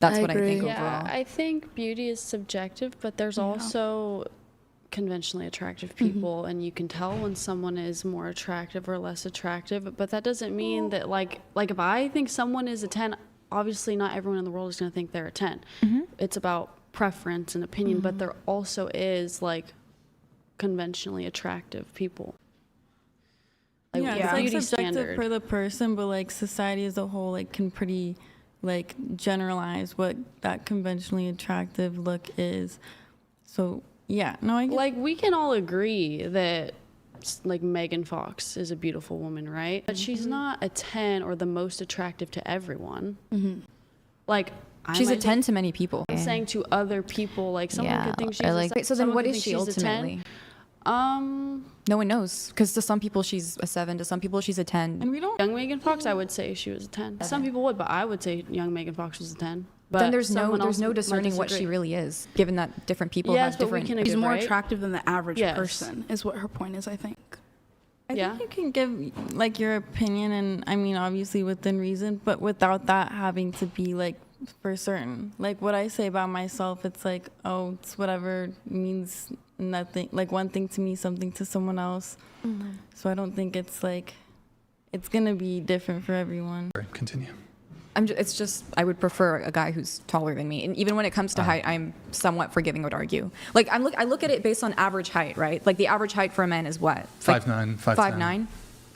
That's what I think Yeah, overall. I think beauty is subjective, but there's also conventionally attractive people, and you can tell when someone is more attractive or less attractive, but that doesn't mean that like if I think someone is a 10, obviously not everyone in the world is going to think they're a 10. It's about preference and opinion, but there also is like conventionally attractive people. Like, Yeah, it's like subjective for the person, but like society as a whole like can pretty like generalize what that conventionally attractive look is. So yeah, no, I get like we can all agree that like Megan Fox is a beautiful woman, right? But she's not a 10 or the most attractive to everyone. Like She's a 10 to many people. I'm saying to other people, like someone could think she's a so then what is she ultimately? No one knows, because to some people she's a 7, to some people she's a 10. and we don't. Young Megan Fox, I would say she was a 10. Some people would, but I would say young Megan Fox was a 10. But then there's someone else no might discerning what she disagree. really is, given that different people Yes, have but we different. can She's more right? attractive than the average person, is what her point is, I think. I think you can give like your opinion, and I mean obviously within reason, but without that having to be like for certain. Like what I say about myself, it's like, oh, it's whatever, means nothing. Like one thing to me, something to someone else. So I don't think it's like it's gonna be different for everyone. Continue. It's just I would prefer a guy who's taller than me, and even when it comes to height, I'm somewhat forgiving. I would argue. Like I look at it based on average height, right? Like the average height for a man is what? 5'9", 5'9".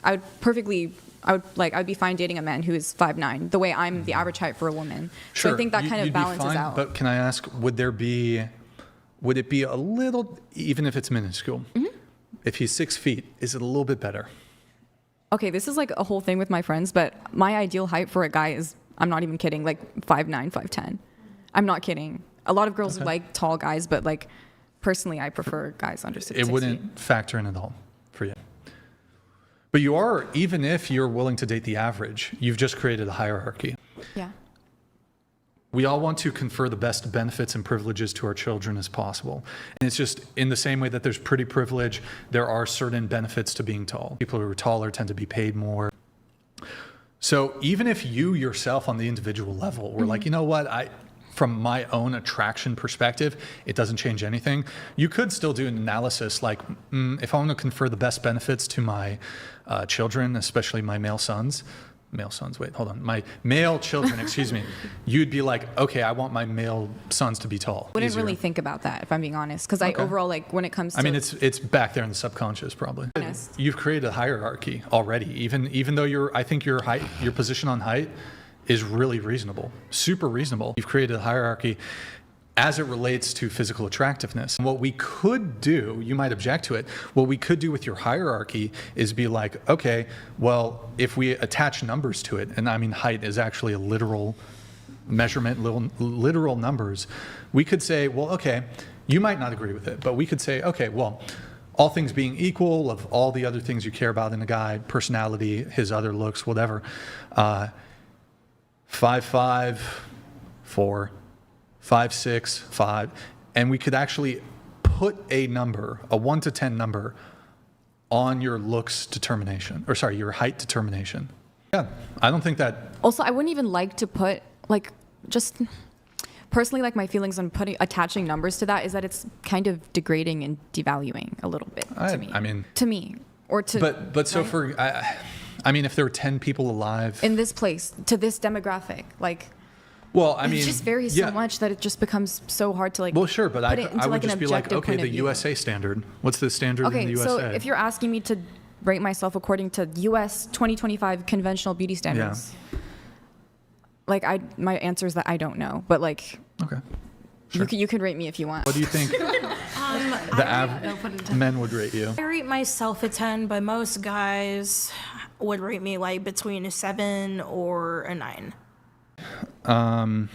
I'd be fine dating a man who is 5'9", the way I'm the average height for a woman. Sure. So I think that kind of balances out. But can I ask, would it be a little, even if it's minuscule, if he's 6 feet, is it a little bit better? Okay, this is like a whole thing with my friends, but my ideal height for a guy is, I'm not even kidding, like 5'9", 5'10". I'm not kidding. A lot of girls like tall guys, but like personally, I prefer guys under 6 It feet. wouldn't factor in at all for you. But you are, even if you're willing to date the average, you've just created a hierarchy. Yeah. We all want to confer the best benefits and privileges to our children as possible. And it's just in the same way that there's pretty privilege, there are certain benefits to being tall. People who are taller tend to be paid more. So even if you yourself on the individual level were like, you know what, from my own attraction perspective, it doesn't change anything, you could still do an analysis like, if I want to confer the best benefits to my children, especially my my male children, excuse me, you'd be like, okay, I want my male sons to be tall. Wouldn't really think about that, if I'm being honest, because I overall, like, when it comes to... I mean, it's back there in the subconscious, probably. Honest. You've created a hierarchy already, even though I think your position on height is really reasonable, super reasonable. You've created a hierarchy as it relates to physical attractiveness. What we could do, you might object to it, what we could do with your hierarchy is be like, okay, well, if we attach numbers to it, and I mean height is actually a literal measurement, literal numbers, we could say, well, okay, you might not agree with it, but we could say, okay, well, all things being equal, of all the other things you care about in a guy, personality, his other looks, whatever, 5'5", 4, 5'6", 5, and we could actually put a number, a 1 to 10 number, on your looks determination, or sorry, your height determination. Yeah, I don't think that. Also, I wouldn't even like to put, like, just personally, like, my feelings on attaching numbers to that is that it's kind of degrading and devaluing a little bit to me. I mean, to me, or to. But so right? I mean, if there were 10 people alive in this place to this demographic, like. Well, I mean, it just varies so much that it just becomes so hard to like. Well, sure, but I would like just be like, okay, the USA standard. What's the standard in the USA? Okay, so if you're asking me to rate myself according to US 2025 conventional beauty standards, like my answer is that I don't know, but like. Okay. Sure. You can rate me if you want. What do you think the average men would rate you? I rate myself a 10, but most guys would rate me like between a 7 or a 9. I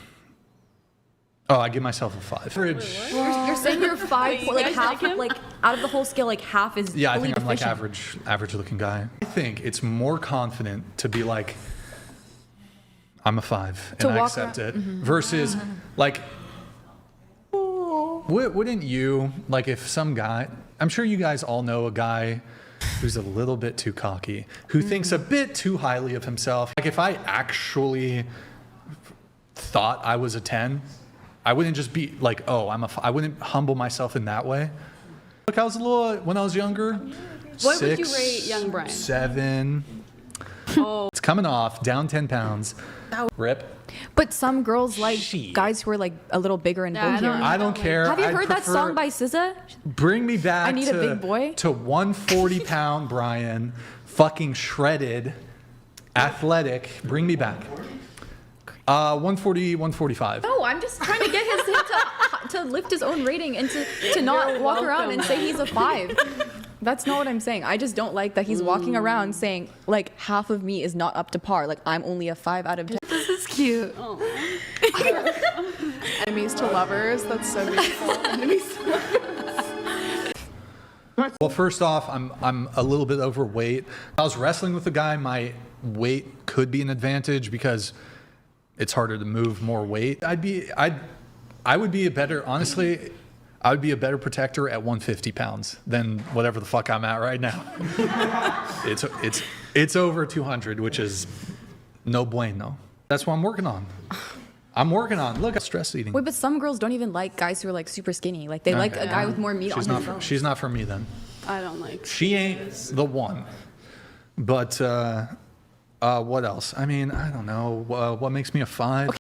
give myself a 5. You're saying you're 5, like half, like out of the whole scale, like half is. Yeah, I think I'm like deficient. average looking guy. I think it's more confident to be like, I'm a 5 and I accept it, versus like, wouldn't you, like if some guy, I'm sure you guys all know a guy who's a little bit too cocky, who thinks a bit too highly of himself. Like if I actually thought I was a 10, I wouldn't just be like, oh, I wouldn't humble myself in that way. Look, I was a little, when I was younger, What would you rate young Brian? 7. Oh. It's coming off, down 10 pounds. Rip. But some girls like Shit. guys who are like a little bigger and Yeah, bulkier. I don't care. Have you I'd heard that prefer- song by SZA? Bring me back I Need a Big Boy? to 140-pound Brian, fucking shredded, athletic. Bring me back. 140, 145. No, I'm just trying to get him to lift his own rating and to not walk around and say he's a 5. That's not what I'm saying. I just don't like that he's walking around saying, like, half of me is not up to par. Like, I'm only a 5 out of 10. This is cute. Enemies to lovers. That's so beautiful. Enemies to lovers. Well, first off, I'm a little bit overweight. If I was wrestling with a guy, my weight could be an advantage because it's harder to move more weight. I would be a better, honestly, I would be a better protector at 150 pounds than whatever the fuck I'm at right now. It's over 200, which is no bueno. That's what I'm working on. Look, I'm stress eating. Wait, but some girls don't even like guys who are like super skinny. Like they like a guy with more meat on his bones. She's not for me then. I don't like. She ain't the one. But what else? I mean, I don't know. What makes me a 5?